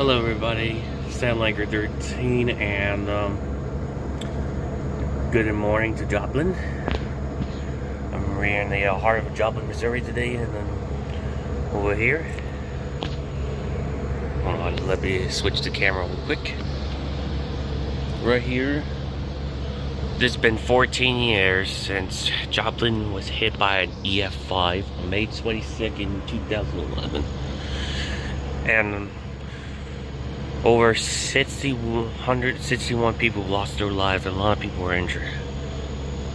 Hello everybody, Soundlanger13 and good morning to Joplin. We're in the heart of Joplin, Missouri today, and then over here. Hold on, let me switch the camera real quick. Right here, it's been 14 years since Joplin was hit by an EF5 on May 22nd, 2011. And over 161 people lost their lives, and a lot of people were injured.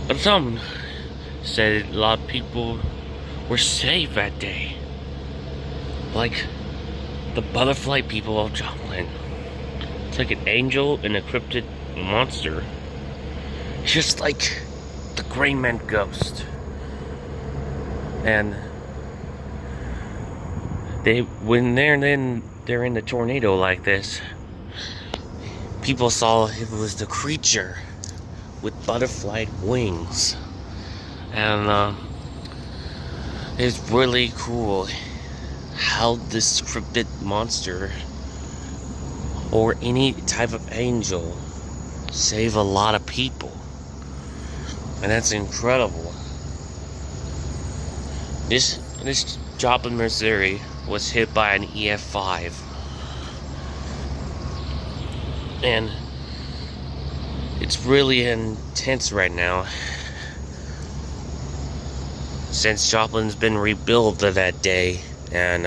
But some said a lot of people were safe that day. Like the butterfly people of Joplin. It's like an angel and a cryptid monster. Just like the Gray Man ghost. And when they're in the tornado like this, people saw it was the creature with butterfly wings, and it's really cool how this cryptid monster or any type of angel save a lot of people, and that's incredible. This Joplin, Missouri was hit by an EF5, and it's really intense right now since Joplin's been rebuilt that day, and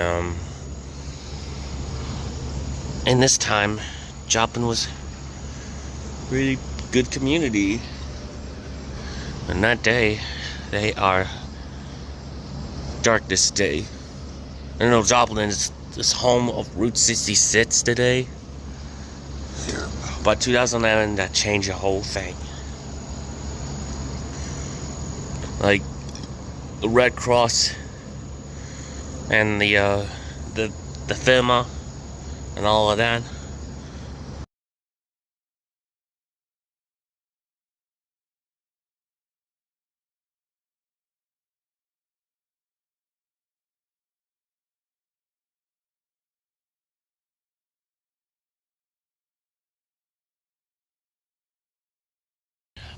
this time Joplin was really good community, and that day they are darkest day. I know Joplin is home of Route 66 today, but 2011 that changed the whole thing. Like the Red Cross and the FEMA and all of that.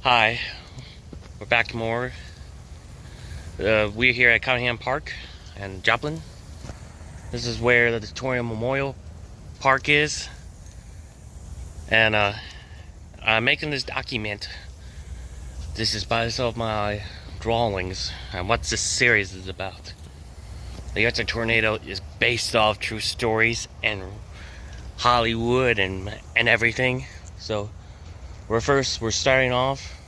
Hi, we're back more. We're here at Cunningham Park and Joplin. This is where the Victoria Memorial Park is, and I'm making this document. This is based off my drawings and what this series is about. The Earth's Tornado is based off true stories and Hollywood and everything. So we're starting off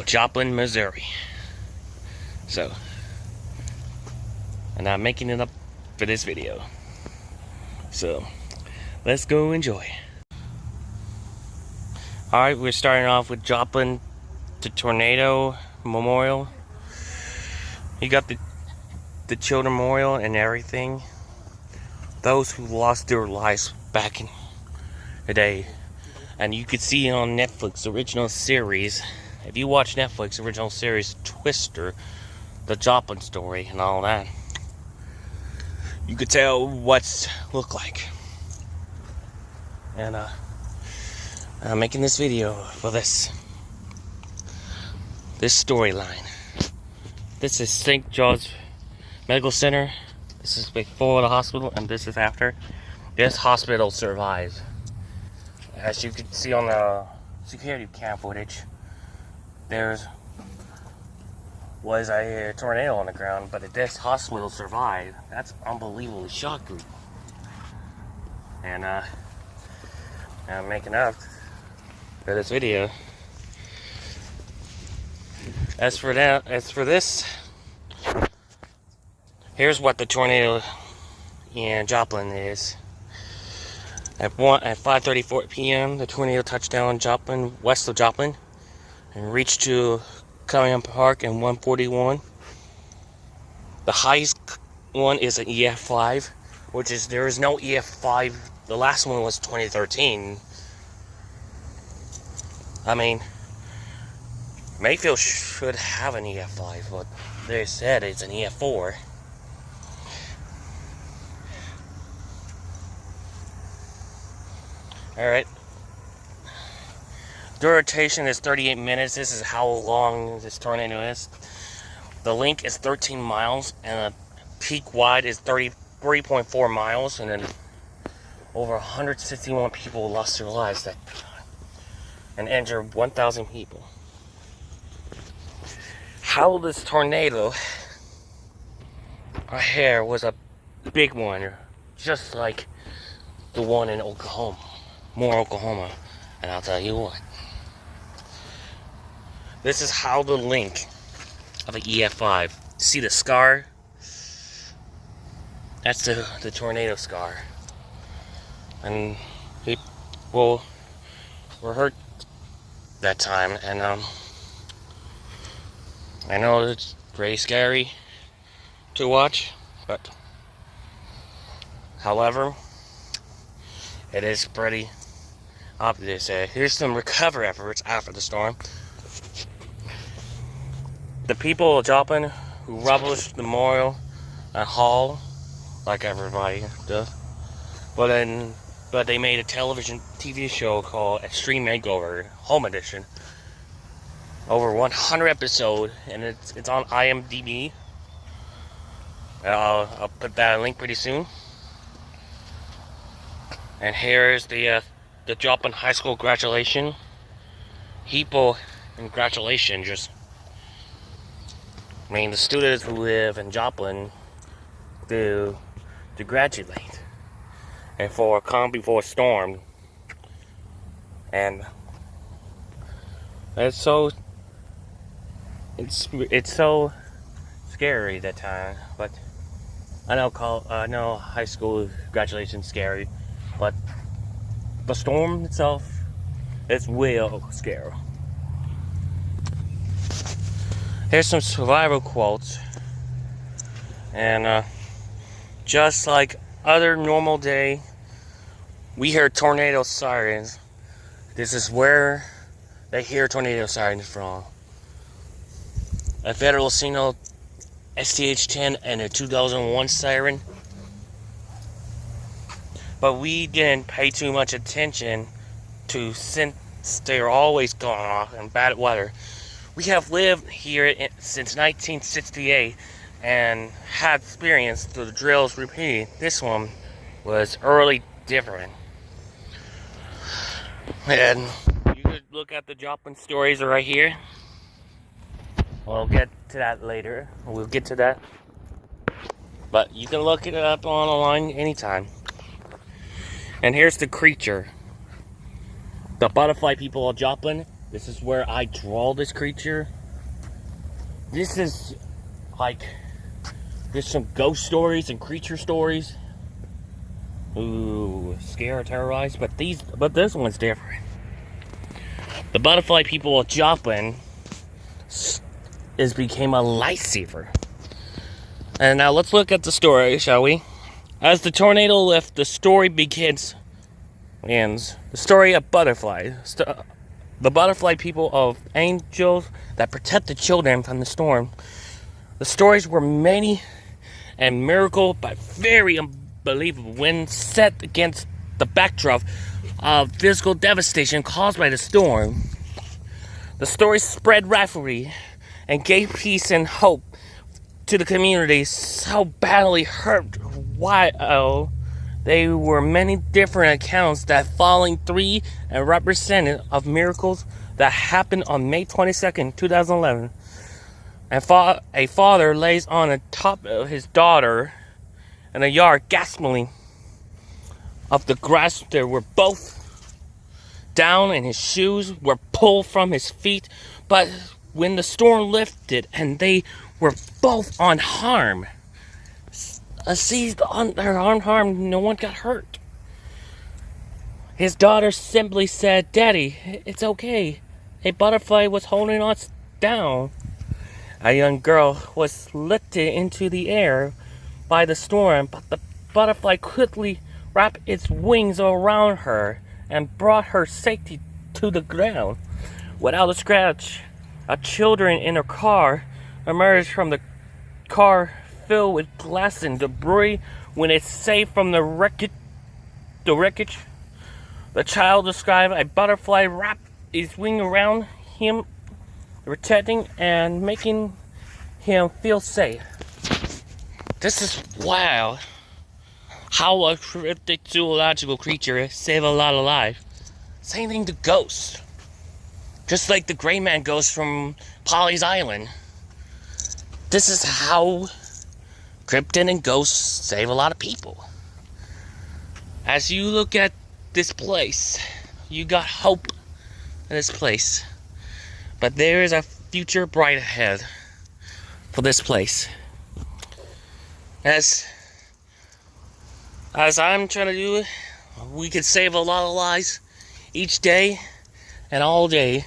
Joplin, Missouri. So, and I'm making it up for this video. So let's go enjoy. Alright, we're starting off with Joplin to Tornado Memorial. You got the Children Memorial and everything. Those who lost their lives back in the day. And you could see on Netflix original series, if you watch Netflix original series Twister, the Joplin story and all that, you could tell what's look like. And I'm making this video for this storyline. This is St. George Medical Center. This is before the hospital, and this is after. This hospital survives. As you can see on the security cam footage, there was a tornado on the ground, but this hospital survived. That's unbelievably shocking. And I'm making up for this video. As for this, here's what the tornado in Joplin is. At 5:34 p.m., the tornado touched down Joplin, west of Joplin, and reached to Cunningham Park in 1:41. The highest one is an EF5, which is there is no EF5. The last one was 2013. I mean, Mayfield should have an EF5, but they said it's an EF4. Alright. Duration is 38 minutes. This is how long this tornado is. The length is 13 miles, and the peak wide is 33.4 miles, and then over 161 people lost their lives that time, and injured 1,000 people. How this tornado right here was a big one, just like the one in Oklahoma, Oklahoma, and I'll tell you what. This is how the link of an EF5. See the scar? That's the tornado scar. And people were hurt that time, and I know it's very scary to watch, but however, it is pretty obvious. Here's some recovery efforts after the storm. The people of Joplin who rubbished the memorial and hall, like everybody does, but they made a TV show called Extreme Makeover Home Edition. Over 100 episodes, and it's on IMDb. I'll put that link pretty soon. And here's the Joplin High School graduation. People in graduation the students who live in Joplin to graduate and for a calm before a storm. And it's so scary that time, but I know high school graduation scary, but the storm itself is real scary. Here's some survival quotes, and just like other normal day, we hear tornado sirens. This is where they hear tornado sirens from. A federal signal STH-10 and a 2001 siren. But we didn't pay too much attention to, since they're always going off in bad weather. We have lived here since 1968 and had experienced the drills repeating. This one was early different. And you could look at the Joplin stories right here. We'll get to that later. We'll get to that. But you can look it up online anytime. And here's the creature. The butterfly people of Joplin. This is where I draw this creature. This is like, there's some ghost stories and creature stories. Ooh, scare, terrorize, but this one's different. The butterfly people of Joplin became a lifesaver. And now let's look at the story, shall we? As the tornado left, the story ends. The story of butterfly. The butterfly people of angels that protect the children from the storm. The stories were many and miracle, but very unbelievable when set against the backdrop of physical devastation caused by the storm. The stories spread rapidly and gave peace and hope to the community so badly hurt. While there were many different accounts that following three and represented of miracles that happened on May 22nd, 2011. And a father lays on the top of his daughter in a yard, gasping of the grass. They were both down, and his shoes were pulled from his feet. But when the storm lifted, and they were both unharmed, seized on their unharmed, no one got hurt. His daughter simply said, "Daddy, it's okay. A butterfly was holding us down." A young girl was lifted into the air by the storm, but the butterfly quickly wrapped its wings around her and brought her safety to the ground. Without a scratch, children in a car emerged from the car filled with glass and debris when it's safe from the wreckage. The child described a butterfly wrapped its wing around him, protecting and making him feel safe. This is wow. How a cryptic zoological creature saved a lot of lives. Same thing to ghosts. Just like the gray man ghost from Polly's Island. This is how cryptid and ghosts save a lot of people. As you look at this place, you got hope in this place. But there is a future bright ahead for this place. As I'm trying to do, we could save a lot of lives each day and all day.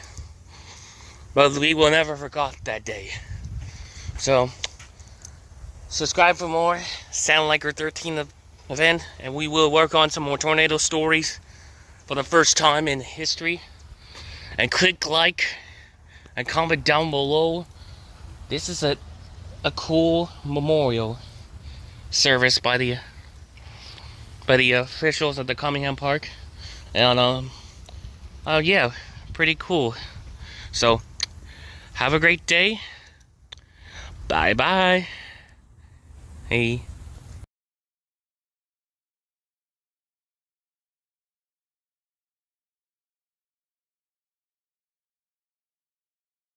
But we will never forget that day. So, subscribe for more Sound Like Our 13th event, and we will work on some more tornado stories for the first time in history. And click like and comment down below. This is a cool memorial service by the officials at the Cunningham Park, and yeah, pretty cool. So, have a great day. Bye bye. Hey.